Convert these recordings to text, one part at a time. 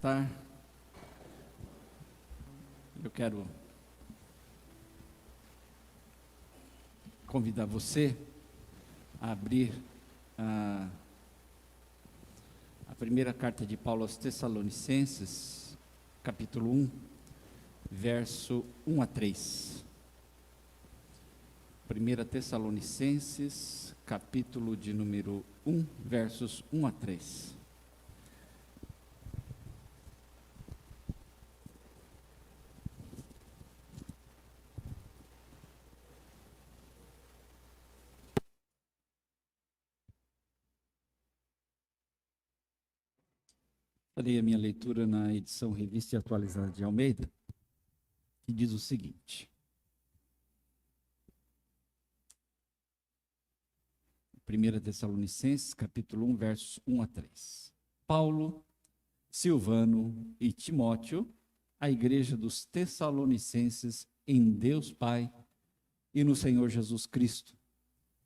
Tá? Eu quero convidar você a abrir a primeira carta de Paulo aos Tessalonicenses, capítulo 1, verso 1 a 3. 1 Tessalonicenses, capítulo de número 1, versos 1 a 3. Farei a minha leitura na edição Revista e Atualizada de Almeida, que diz o seguinte: 1 Tessalonicenses, capítulo 1, versos 1 a 3. Paulo, Silvano e Timóteo, a igreja dos Tessalonicenses em Deus Pai e no Senhor Jesus Cristo,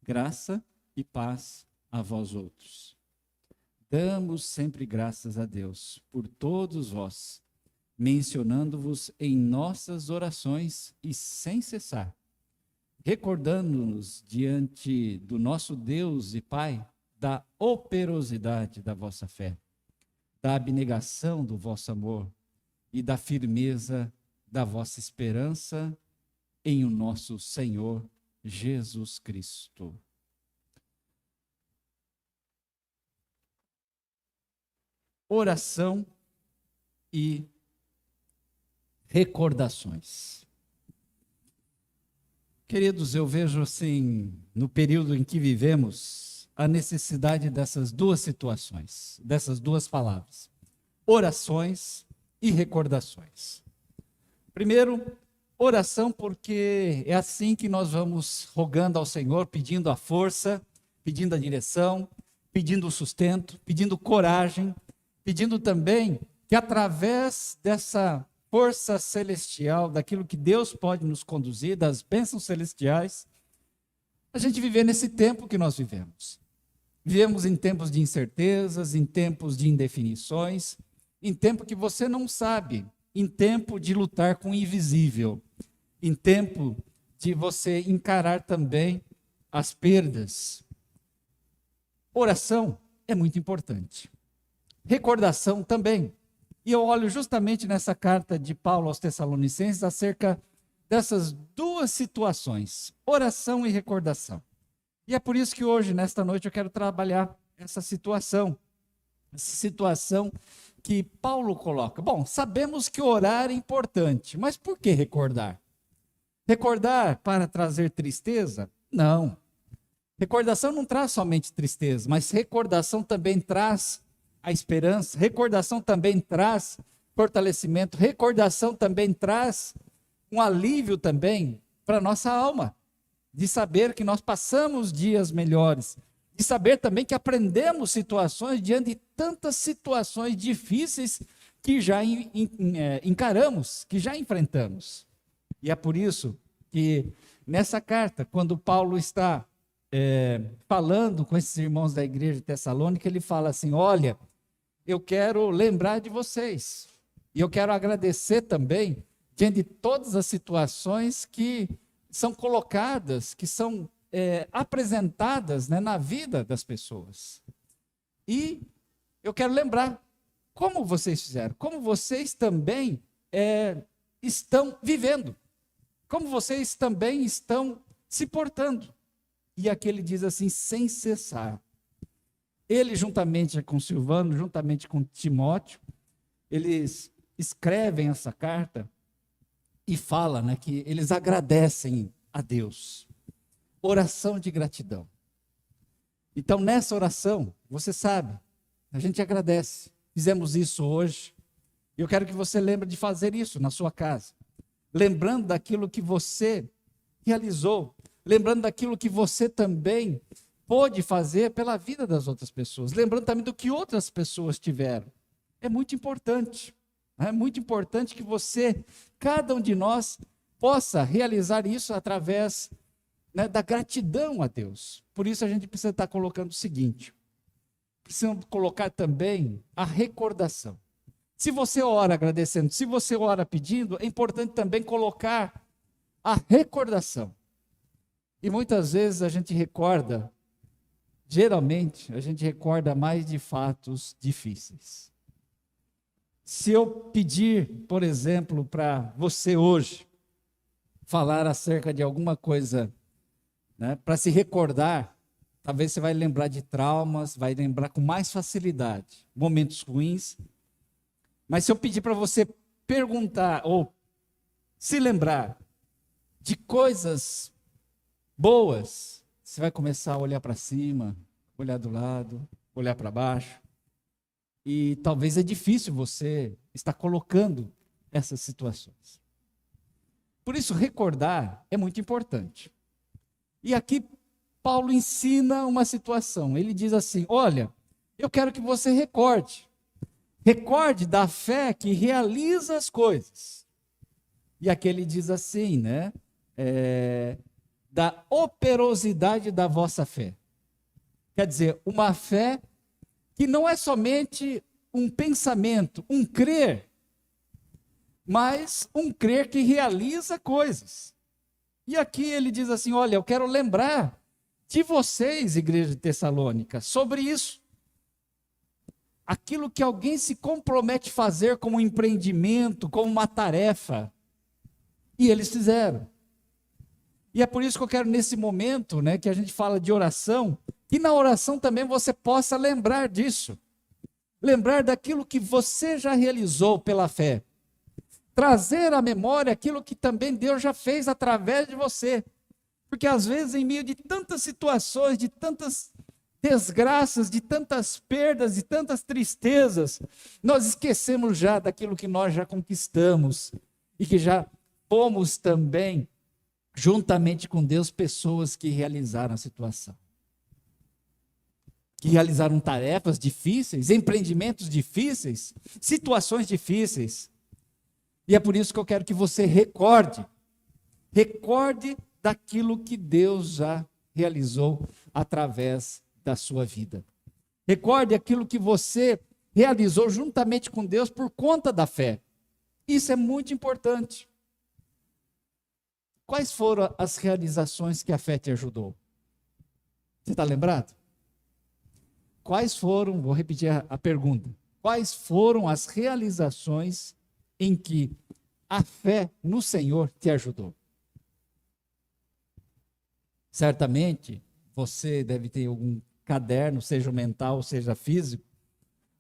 graça e paz a vós outros. Damos sempre graças a Deus por todos vós, mencionando-vos em nossas orações e sem cessar, recordando-nos diante do nosso Deus e Pai da operosidade da vossa fé, da abnegação do vosso amor e da firmeza da vossa esperança em o nosso Senhor Jesus Cristo. Oração e recordações. Queridos, eu vejo assim, no período em que vivemos, a necessidade dessas duas situações, dessas duas palavras: orações e recordações. Primeiro, oração, porque é assim que nós vamos rogando ao Senhor, pedindo a força, pedindo a direção, pedindo o sustento, pedindo coragem, pedindo também que através dessa força celestial, daquilo que Deus pode nos conduzir, das bênçãos celestiais, a gente viver nesse tempo que nós vivemos. Vivemos em tempos de incertezas, em tempos de indefinições, em tempo que você não sabe, em tempo de lutar com o invisível, em tempo de você encarar também as perdas. Oração é muito importante. Recordação também. E eu olho justamente nessa carta de Paulo aos Tessalonicenses acerca dessas duas situações, oração e recordação. E é por isso que hoje, nesta noite, eu quero trabalhar essa situação que Paulo coloca. Bom, sabemos que orar é importante, mas por que recordar? Recordar para trazer tristeza? Não. Recordação não traz somente tristeza, mas recordação também traz a esperança, recordação também traz fortalecimento, recordação também traz um alívio também para a nossa alma, de saber que nós passamos dias melhores, de saber também que aprendemos situações diante de tantas situações difíceis que já encaramos, que já enfrentamos. E é por isso que nessa carta, quando Paulo está falando com esses irmãos da igreja de Tessalônica, ele fala assim: olha, eu quero lembrar de vocês, e eu quero agradecer também, diante de todas as situações que são colocadas, que são apresentadas, né, na vida das pessoas. E eu quero lembrar como vocês fizeram, como vocês também estão vivendo, como vocês também estão se portando. E aqui ele diz assim: sem cessar. Ele, juntamente com Silvano, juntamente com Timóteo, eles escrevem essa carta e falam, né, que eles agradecem a Deus. Oração de gratidão. Então, nessa oração, você sabe, a gente agradece. Fizemos isso hoje. E eu quero que você lembre de fazer isso na sua casa. Lembrando daquilo que você realizou. Lembrando daquilo que você também pôde fazer pela vida das outras pessoas, lembrando também do que outras pessoas tiveram. É muito importante que você, cada um de nós, possa realizar isso através, né, da gratidão a Deus. Por isso a gente precisa estar colocando o seguinte: precisamos colocar também a recordação. Se você ora agradecendo, se você ora pedindo, é importante também colocar a recordação. E muitas vezes a gente recorda, geralmente, a gente recorda mais de fatos difíceis. Se eu pedir, por exemplo, para você hoje, falar acerca de alguma coisa, né, para se recordar, talvez você vai lembrar de traumas, vai lembrar com mais facilidade, momentos ruins. Mas se eu pedir para você perguntar ou se lembrar de coisas boas, você vai começar a olhar para cima, olhar do lado, olhar para baixo. E talvez é difícil você estar colocando essas situações. Por isso, recordar é muito importante. E aqui, Paulo ensina uma situação. Ele diz assim: olha, eu quero que você recorde. Recorde da fé que realiza as coisas. E aqui ele diz assim, né? Da operosidade da vossa fé. Quer dizer, uma fé que não é somente um pensamento, um crer, mas um crer que realiza coisas. E aqui ele diz assim: olha, eu quero lembrar de vocês, igreja de Tessalônica, sobre isso. Aquilo que alguém se compromete a fazer como um empreendimento, como uma tarefa. E eles fizeram. E é por isso que eu quero, nesse momento, né, que a gente fala de oração, que na oração também você possa lembrar disso. Lembrar daquilo que você já realizou pela fé. Trazer à memória aquilo que também Deus já fez através de você. Porque às vezes, em meio de tantas situações, de tantas desgraças, de tantas perdas, de tantas tristezas, nós esquecemos já daquilo que nós já conquistamos e que já fomos também, juntamente com Deus, pessoas que realizaram a situação. Que realizaram tarefas difíceis, empreendimentos difíceis, situações difíceis. E é por isso que eu quero que você recorde daquilo que Deus já realizou através da sua vida. Recorde aquilo que você realizou juntamente com Deus por conta da fé. Isso é muito importante. Quais foram as realizações que a fé te ajudou? Você está lembrado? Quais foram, vou repetir a pergunta, quais foram as realizações em que a fé no Senhor te ajudou? Certamente, você deve ter algum caderno, seja mental, seja físico,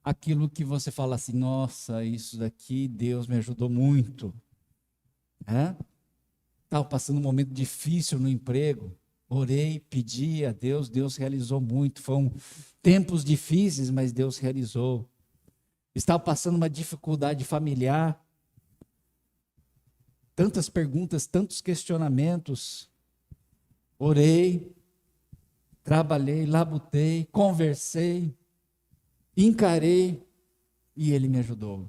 aquilo que você fala assim: nossa, isso daqui Deus me ajudou muito. Estava passando um momento difícil no emprego, orei, pedi a Deus, Deus realizou muito. Foram tempos difíceis, mas Deus realizou. Estava passando uma dificuldade familiar, tantas perguntas, tantos questionamentos. Orei, trabalhei, labutei, conversei, encarei e Ele me ajudou.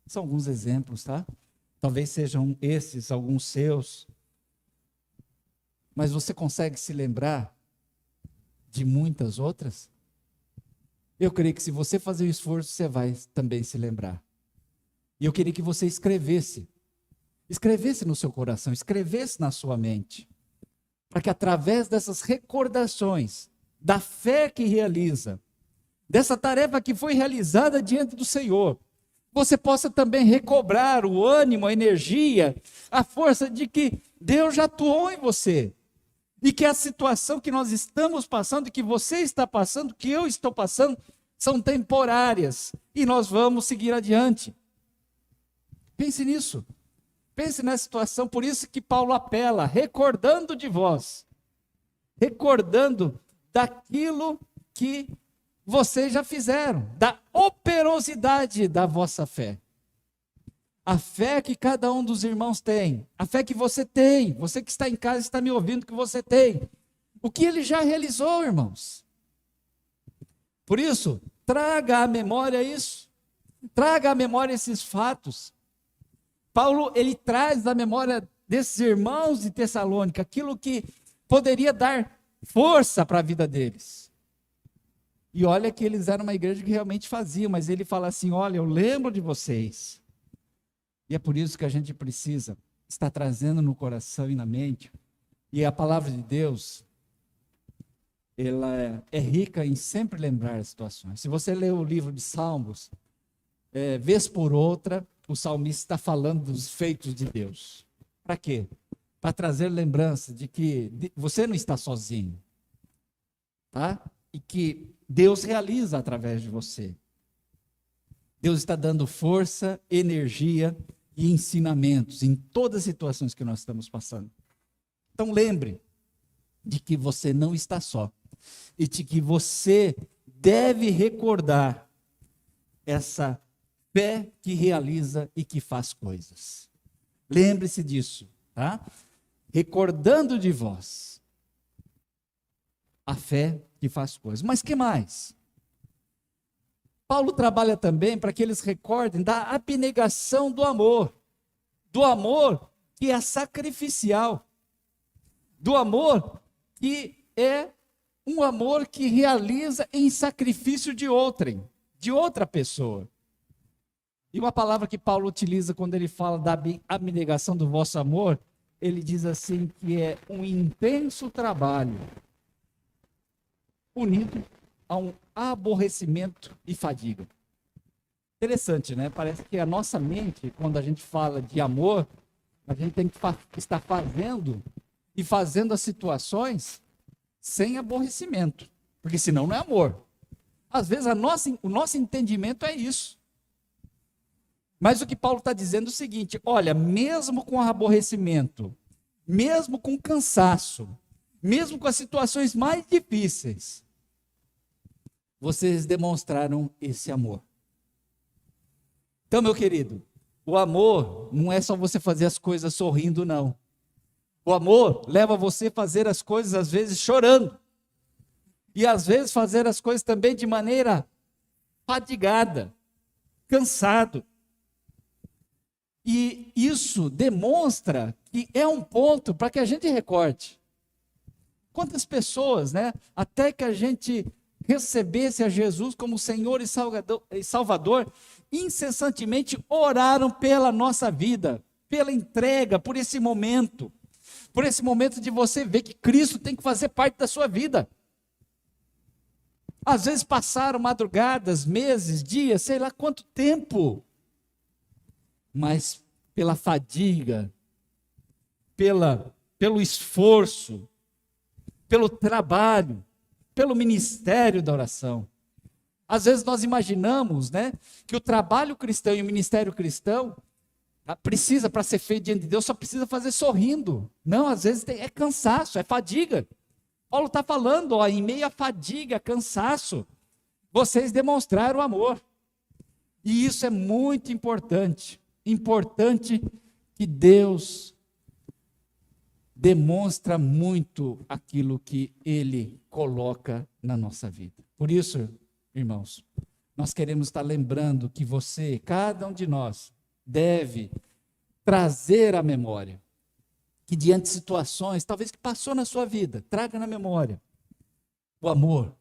São alguns exemplos, tá? Talvez sejam esses, alguns seus. Mas você consegue se lembrar de muitas outras? Eu creio que se você fazer o esforço, você vai também se lembrar. E eu queria que você escrevesse no seu coração, escrevesse na sua mente, para que através dessas recordações, da fé que realiza, dessa tarefa que foi realizada diante do Senhor, você possa também recobrar o ânimo, a energia, a força de que Deus já atuou em você. E que a situação que nós estamos passando, que você está passando, que eu estou passando, são temporárias. E nós vamos seguir adiante. Pense nisso. Pense nessa situação. Por isso que Paulo apela, recordando de vós. Recordando daquilo que vocês já fizeram, da operosidade da vossa fé. A fé que cada um dos irmãos tem, a fé que você tem, você que está em casa está me ouvindo, que você tem. O que ele já realizou, irmãos. Por isso, traga à memória isso. Traga à memória esses fatos. Paulo, ele traz à memória desses irmãos de Tessalônica aquilo que poderia dar força para a vida deles. E olha que eles eram uma igreja que realmente fazia, mas ele fala assim: olha, eu lembro de vocês. E é por isso que a gente precisa estar trazendo no coração e na mente. E a palavra de Deus, ela é rica em sempre lembrar as situações. Se você ler o livro de Salmos, vez por outra, o salmista está falando dos feitos de Deus. Para quê? Para trazer lembrança de que você não está sozinho, tá? E que Deus realiza através de você. Deus está dando força, energia e ensinamentos em todas as situações que nós estamos passando. Então lembre de que você não está só e de que você deve recordar essa fé que realiza e que faz coisas. Lembre-se disso, tá? Recordando de vós a fé que faz coisas. Mas que mais? Paulo trabalha também para que eles recordem da abnegação do amor que é sacrificial, do amor que é um amor que realiza em sacrifício de outra pessoa. E uma palavra que Paulo utiliza quando ele fala da abnegação do vosso amor, ele diz assim que é um intenso trabalho unido a um aborrecimento e fadiga. Interessante, né? Parece que a nossa mente, quando a gente fala de amor, a gente tem que estar fazendo as situações sem aborrecimento, porque senão não é amor. Às vezes o nosso entendimento é isso. Mas o que Paulo está dizendo é o seguinte: olha, mesmo com aborrecimento, mesmo com cansaço, mesmo com as situações mais difíceis, vocês demonstraram esse amor. Então, meu querido, o amor não é só você fazer as coisas sorrindo, não. O amor leva você a fazer as coisas, às vezes, chorando. E, às vezes, fazer as coisas também de maneira fadigada, cansado. E isso demonstra que é um ponto para que a gente recorde. Quantas pessoas, né, até que a gente recebesse a Jesus como Senhor e Salvador, incessantemente oraram pela nossa vida, pela entrega, por esse momento de você ver que Cristo tem que fazer parte da sua vida. Às vezes passaram madrugadas, meses, dias, sei lá quanto tempo, mas pela fadiga, pelo esforço, pelo trabalho, pelo ministério da oração. Às vezes nós imaginamos, né, que o trabalho cristão e o ministério cristão precisa, para ser feito diante de Deus, só precisa fazer sorrindo. Não, às vezes é cansaço, é fadiga. Paulo está falando, ó, em meio à fadiga, cansaço, vocês demonstraram amor. E isso é muito importante. Importante que Deus demonstra muito aquilo que Ele coloca na nossa vida. Por isso, irmãos, nós queremos estar lembrando que você, cada um de nós, deve trazer à memória que diante de situações, talvez que passou na sua vida, traga na memória o amor.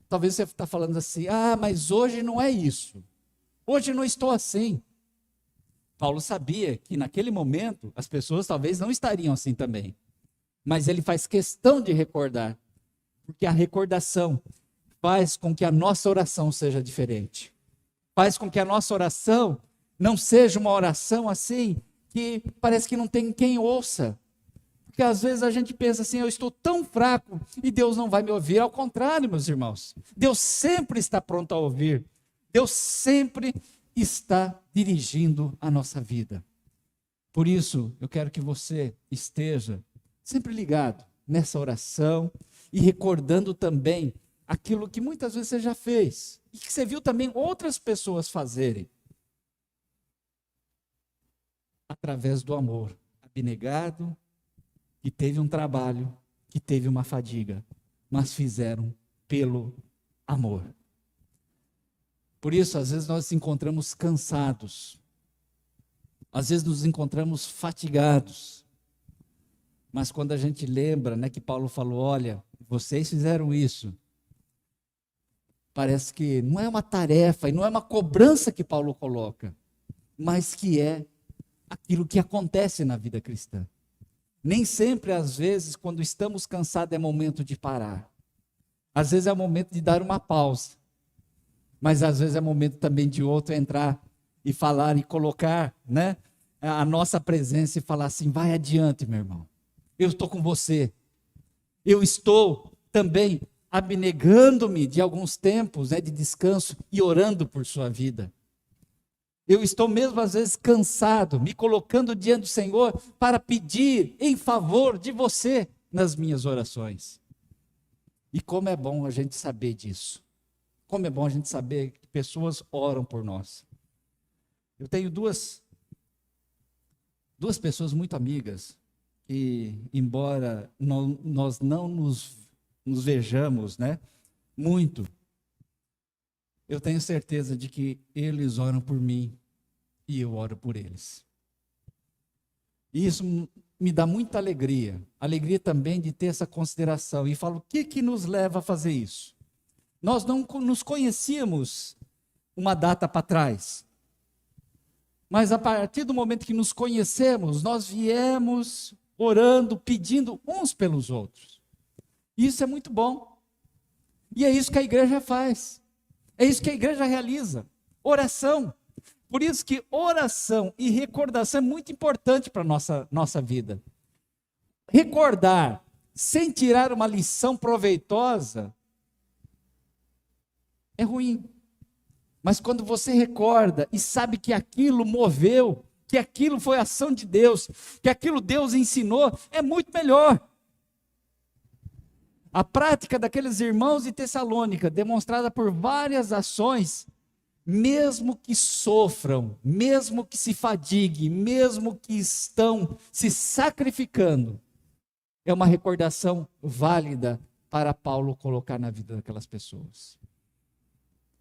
Talvez você está falando assim: ah, mas hoje não é isso. Hoje não estou assim. Paulo sabia que naquele momento as pessoas talvez não estariam assim também. Mas ele faz questão de recordar, porque a recordação faz com que a nossa oração seja diferente. Faz com que a nossa oração não seja uma oração assim, que parece que não tem quem ouça. Porque às vezes a gente pensa assim: eu estou tão fraco e Deus não vai me ouvir. Ao contrário, meus irmãos, Deus sempre está pronto a ouvir. Deus sempre está dirigindo a nossa vida. Por isso, eu quero que você esteja sempre ligado nessa oração e recordando também aquilo que muitas vezes você já fez e que você viu também outras pessoas fazerem. Através do amor abnegado, que teve um trabalho, que teve uma fadiga, mas fizeram pelo amor. Por isso, às vezes nós nos encontramos cansados, às vezes nos encontramos fatigados, mas quando a gente lembra, né, que Paulo falou: olha, vocês fizeram isso, Parece que não é uma tarefa e não é uma cobrança que Paulo coloca, mas que é aquilo que acontece na vida cristã. Nem sempre, às vezes, quando estamos cansados, é momento de parar. Às vezes é o momento de dar uma pausa. Mas às vezes é momento também de outro entrar e falar e colocar, né, a nossa presença e falar assim: vai adiante, meu irmão. Eu estou com você. Eu estou também abnegando-me de alguns tempos, né, de descanso e orando por sua vida. Eu estou mesmo às vezes cansado, me colocando diante do Senhor para pedir em favor de você nas minhas orações. E como é bom a gente saber disso. Como é bom a gente saber que pessoas oram por nós. Eu tenho duas pessoas muito amigas que, embora nós não nos vejamos, né, muito, eu tenho certeza de que eles oram por mim e eu oro por eles. E isso me dá muita alegria. Alegria também de ter essa consideração. E falo, o que nos leva a fazer isso? Nós não nos conhecíamos uma data para trás. Mas a partir do momento que nos conhecemos, nós viemos orando, pedindo uns pelos outros. Isso é muito bom. E é isso que a igreja faz. É isso que a igreja realiza. Oração. Por isso que oração e recordação é muito importante para a nossa vida. Recordar sem tirar uma lição proveitosa é ruim. Mas quando você recorda e sabe que aquilo moveu, que aquilo foi ação de Deus, que aquilo Deus ensinou, é muito melhor. A prática daqueles irmãos de Tessalônica, demonstrada por várias ações, mesmo que sofram, mesmo que se fadiguem, mesmo que estão se sacrificando, é uma recordação válida para Paulo colocar na vida daquelas pessoas.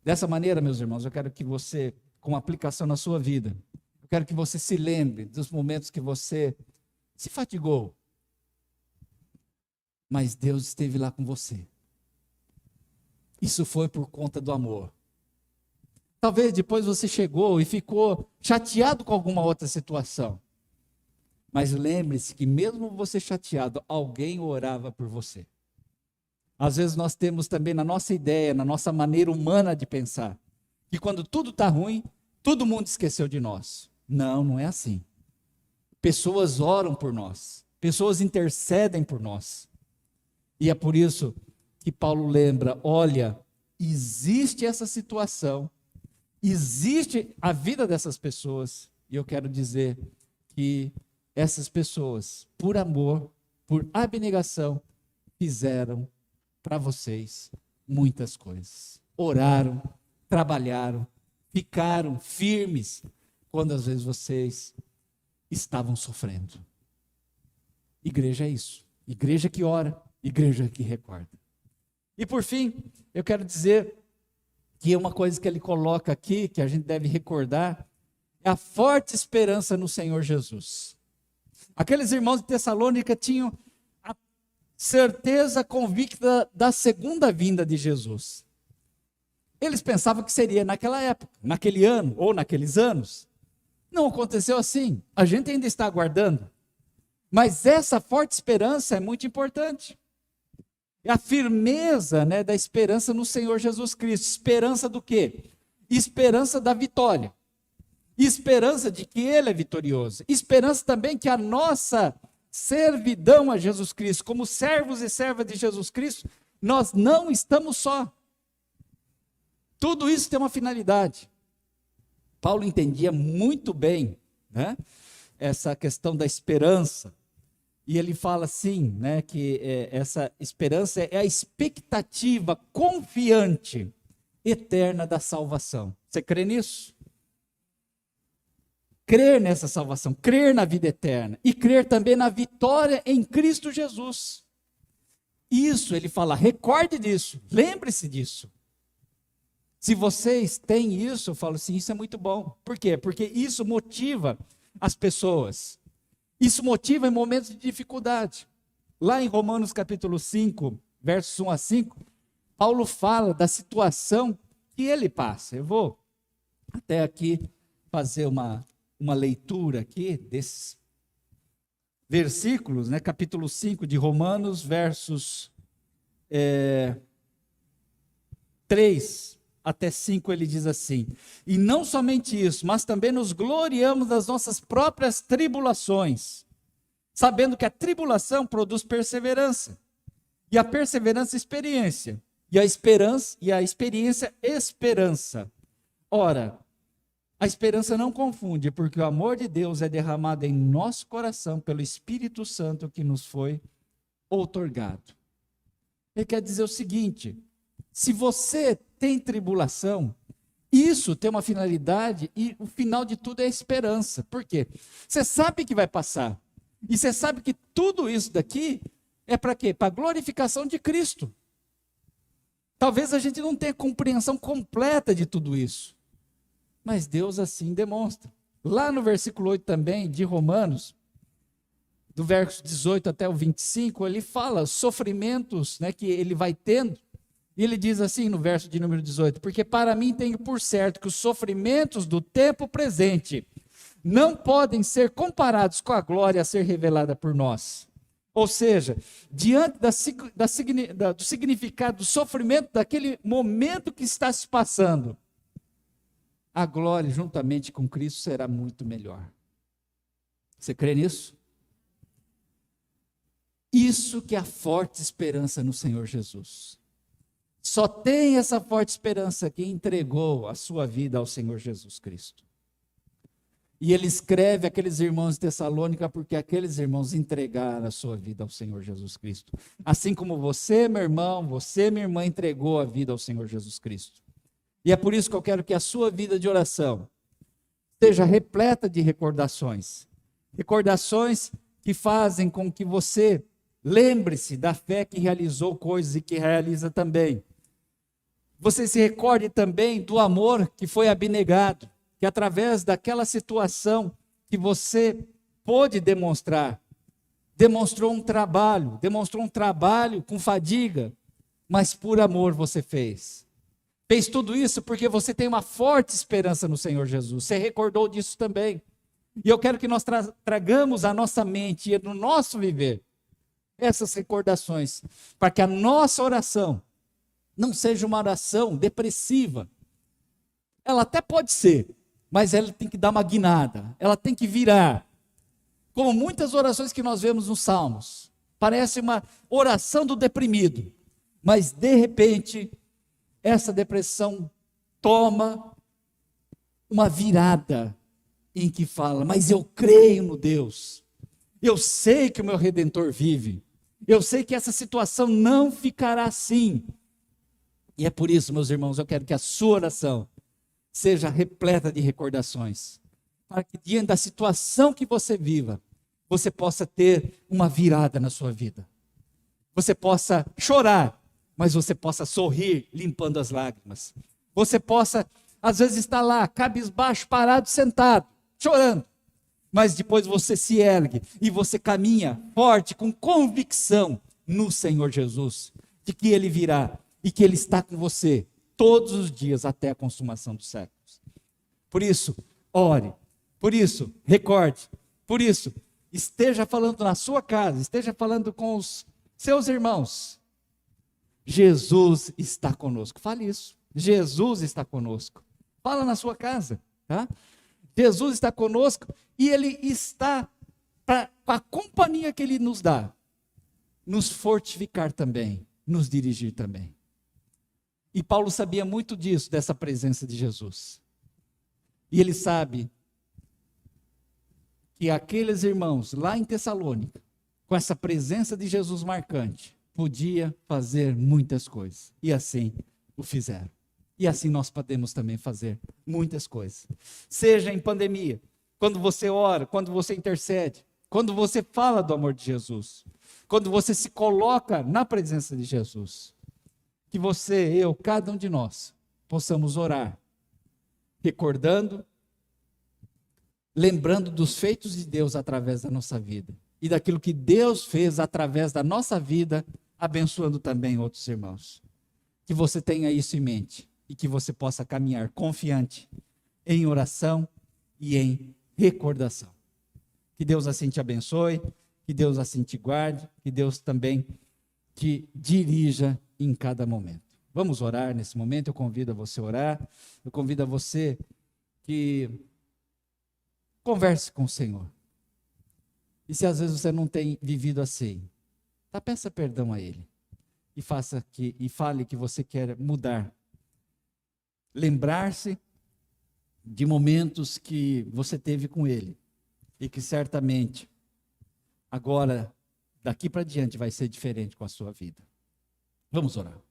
Dessa maneira, meus irmãos, eu quero que você, com aplicação na sua vida, eu quero que você se lembre dos momentos que você se fatigou, mas Deus esteve lá com você. Isso foi por conta do amor. Talvez depois você chegou e ficou chateado com alguma outra situação. Mas lembre-se que mesmo você chateado, alguém orava por você. Às vezes nós temos também na nossa ideia, na nossa maneira humana de pensar, que quando tudo está ruim, todo mundo esqueceu de nós. Não, não é assim. Pessoas oram por nós. Pessoas intercedem por nós. E é por isso que Paulo lembra, olha, existe essa situação, existe a vida dessas pessoas, e eu quero dizer que essas pessoas, por amor, por abnegação, fizeram para vocês muitas coisas. Oraram, trabalharam, ficaram firmes, quando às vezes vocês estavam sofrendo. Igreja é isso. Igreja que ora, igreja que recorda. E por fim, eu quero dizer que uma coisa que ele coloca aqui, que a gente deve recordar, é a forte esperança no Senhor Jesus. Aqueles irmãos de Tessalônica tinham a certeza convicta da segunda vinda de Jesus. Eles pensavam que seria naquela época, naquele ano ou naqueles anos. Não aconteceu assim. A gente ainda está aguardando. Mas essa forte esperança é muito importante. É a firmeza, né, da esperança no Senhor Jesus Cristo. Esperança do quê? Esperança da vitória. Esperança de que Ele é vitorioso. Esperança também que a nossa servidão a Jesus Cristo, como servos e servas de Jesus Cristo, nós não estamos só. Tudo isso tem uma finalidade. Paulo entendia muito bem, né, essa questão da esperança. E ele fala assim, né, que essa esperança é a expectativa confiante, eterna da salvação. Você crê nisso? Crer nessa salvação, crer na vida eterna e crer também na vitória em Cristo Jesus. Isso, ele fala, recorde disso, lembre-se disso. Se vocês têm isso, eu falo assim, isso é muito bom. Por quê? Porque isso motiva as pessoas. Isso motiva em momentos de dificuldade. Lá em Romanos capítulo 5, versos 1 a 5, Paulo fala da situação que ele passa. Eu vou até aqui fazer uma leitura aqui desses versículos, né? Capítulo 5 de Romanos, versos 3 até 5, ele diz assim: e não somente isso, mas também nos gloriamos das nossas próprias tribulações, sabendo que a tribulação produz perseverança, e a perseverança experiência, e a experiência esperança. Ora, a esperança não confunde, porque o amor de Deus é derramado em nosso coração pelo Espírito Santo que nos foi outorgado. Ele quer dizer o seguinte: se você tem tribulação, isso tem uma finalidade, e o final de tudo é a esperança. Por quê? Você sabe que vai passar, e você sabe que tudo isso daqui é para quê? Para a glorificação de Cristo. Talvez a gente não tenha compreensão completa de tudo isso, mas Deus assim demonstra. Lá no versículo 8 também, de Romanos, do verso 18 até o 25, ele fala sofrimentos, né, que ele vai tendo, e ele diz assim no verso de número 18: porque para mim tenho por certo que os sofrimentos do tempo presente não podem ser comparados com a glória a ser revelada por nós. Ou seja, diante do significado do sofrimento daquele momento que está se passando, a glória juntamente com Cristo será muito melhor. Você crê nisso? Isso que é a forte esperança no Senhor Jesus. Só tem essa forte esperança quem entregou a sua vida ao Senhor Jesus Cristo. E ele escreve àqueles irmãos de Tessalônica porque aqueles irmãos entregaram a sua vida ao Senhor Jesus Cristo. Assim como você, meu irmão, você, minha irmã, entregou a vida ao Senhor Jesus Cristo. E é por isso que eu quero que a sua vida de oração esteja repleta de recordações. Recordações que fazem com que você lembre-se da fé que realizou coisas e que realiza também. Você se recorde também do amor que foi abnegado, que através daquela situação que você pôde demonstrar, demonstrou um trabalho com fadiga, mas por amor você fez. Fez tudo isso porque você tem uma forte esperança no Senhor Jesus. Você recordou disso também. E eu quero que nós tragamos à nossa mente e no nosso viver essas recordações, para que a nossa oração não seja uma oração depressiva. Ela até pode ser, mas ela tem que dar uma guinada, ela tem que virar. Como muitas orações que nós vemos nos Salmos, parece uma oração do deprimido, mas de repente, essa depressão toma uma virada em que fala: mas eu creio no Deus, eu sei que o meu Redentor vive, eu sei que essa situação não ficará assim. E é por isso, meus irmãos, eu quero que a sua oração seja repleta de recordações, para que diante da situação que você viva, você possa ter uma virada na sua vida. Você possa chorar, mas você possa sorrir limpando as lágrimas. Você possa, às vezes, estar lá, cabisbaixo, parado, sentado, chorando, mas depois você se ergue e você caminha forte, com convicção no Senhor Jesus, de que Ele virá e que Ele está com você todos os dias até a consumação dos séculos. Por isso, ore. Por isso, recorde. Por isso, esteja falando na sua casa, esteja falando com os seus irmãos. Jesus está conosco. Fale isso. Jesus está conosco. Fala na sua casa, tá? Jesus está conosco e Ele está, com a companhia que Ele nos dá, nos fortificar também, nos dirigir também. E Paulo sabia muito disso, dessa presença de Jesus. E ele sabe que aqueles irmãos lá em Tessalônica, com essa presença de Jesus marcante, podia fazer muitas coisas. E assim o fizeram. E assim nós podemos também fazer muitas coisas. Seja em pandemia, quando você ora, quando você intercede, quando você fala do amor de Jesus, quando você se coloca na presença de Jesus. Que você, eu, cada um de nós, possamos orar, recordando, lembrando dos feitos de Deus através da nossa vida. E daquilo que Deus fez através da nossa vida, abençoando também outros irmãos. Que você tenha isso em mente e que você possa caminhar confiante em oração e em recordação. Que Deus assim te abençoe, que Deus assim te guarde, que Deus também te dirija em cada momento. Vamos orar nesse momento, eu convido a você a orar, eu convido a você que converse com o Senhor. E se às vezes você não tem vivido assim, peça perdão a Ele e fale que você quer mudar. Lembrar-se de momentos que você teve com Ele e que certamente agora, daqui para diante, vai ser diferente com a sua vida. Vamos orar.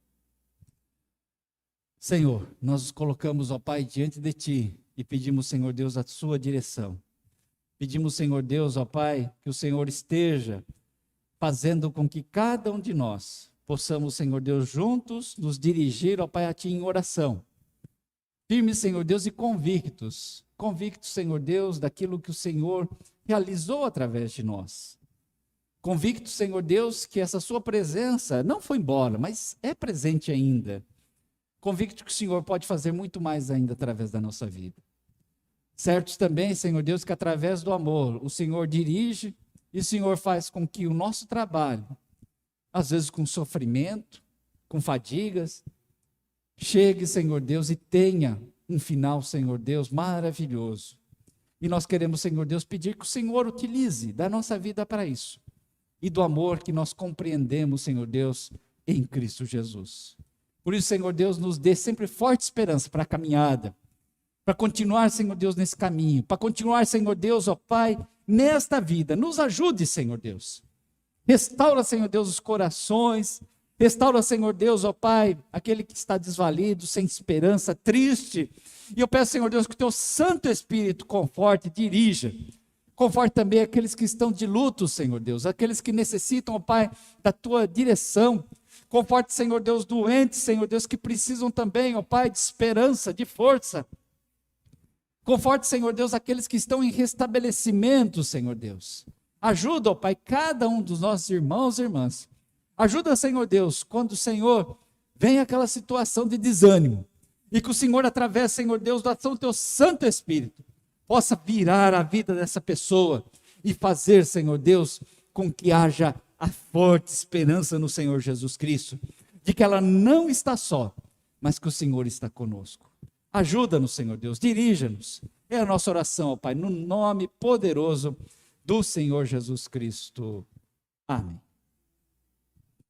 Senhor, nós nos colocamos, ó Pai, diante de Ti e pedimos, Senhor Deus, a Sua direção. Pedimos, Senhor Deus, ó Pai, que o Senhor esteja fazendo com que cada um de nós possamos, Senhor Deus, juntos nos dirigir, ó Pai, a Ti em oração. Firmes, Senhor Deus, e convictos, Senhor Deus, daquilo que o Senhor realizou através de nós. Convictos, Senhor Deus, que essa Sua presença não foi embora, mas é presente ainda. Convicto que o Senhor pode fazer muito mais ainda através da nossa vida. Certos também, Senhor Deus, que através do amor o Senhor dirige e o Senhor faz com que o nosso trabalho, às vezes com sofrimento, com fadigas, chegue, Senhor Deus, e tenha um final, Senhor Deus, maravilhoso. E nós queremos, Senhor Deus, pedir que o Senhor utilize da nossa vida para isso. E do amor que nós compreendemos, Senhor Deus, em Cristo Jesus. Por isso, Senhor Deus, nos dê sempre forte esperança para a caminhada, para continuar, Senhor Deus, nesse caminho, para continuar, Senhor Deus, ó Pai, nesta vida. Nos ajude, Senhor Deus. Restaura, Senhor Deus, os corações. Restaura, Senhor Deus, ó Pai, aquele que está desvalido, sem esperança, triste. E eu peço, Senhor Deus, que o Teu Santo Espírito conforte, dirija. Conforte também aqueles que estão de luto, Senhor Deus, aqueles que necessitam, ó Pai, da Tua direção. Conforte, Senhor Deus, doentes, Senhor Deus, que precisam também, ó Pai, de esperança, de força. Conforte, Senhor Deus, aqueles que estão em restabelecimento, Senhor Deus. Ajuda, ó Pai, cada um dos nossos irmãos e irmãs. Ajuda, Senhor Deus, quando o Senhor vem aquela situação de desânimo. E que o Senhor, através, Senhor Deus, da ação do Teu Santo Espírito, possa virar a vida dessa pessoa e fazer, Senhor Deus, com que haja a forte esperança no Senhor Jesus Cristo, de que ela não está só, mas que o Senhor está conosco. Ajuda-nos, Senhor Deus, dirija-nos. É a nossa oração, ó Pai, no nome poderoso do Senhor Jesus Cristo. Amém.